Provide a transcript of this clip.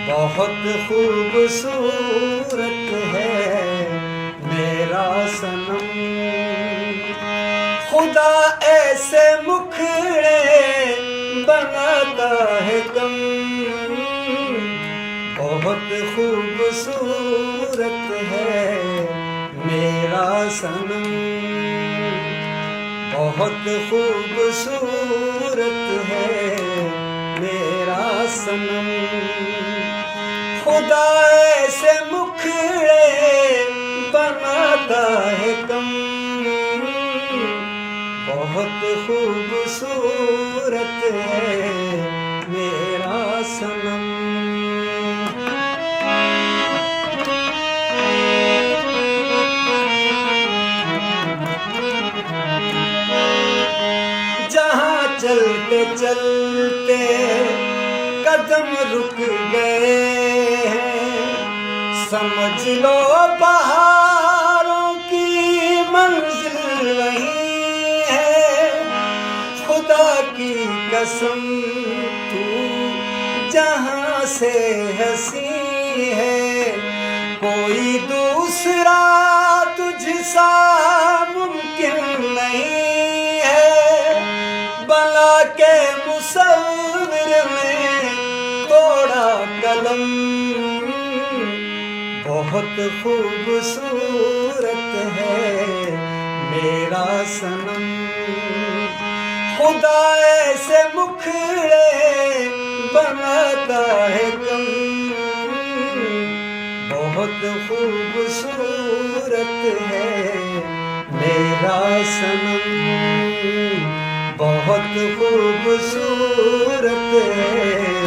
बहुत खूबसूरत है मेरा सनम। खुदा ऐसे मुखड़े बनाता है कम। बहुत खूबसूरत है मेरा सनम। बहुत खूबसूरत है मेरा सनम। खुदा ऐसे मुखड़े बनाता है कम। बहुत खूबसूरत है मेरा सनम। जहाँ चलते चलते कदम रुक गए हैं, समझ लो पहाड़ों की मंजिल वही है। खुदा की कसम तू जहाँ से हंसी है, कोई दूसरा तुझसा मुमकिन नहीं है। बला के मुसव्विर ने तोड़ा कलम। बहुत खूबसूरत है मेरा सनम। खुदा ऐसे मुखड़े बनाता है कम। बहुत खूबसूरत है मेरा सनम। बहुत खूबसूरत है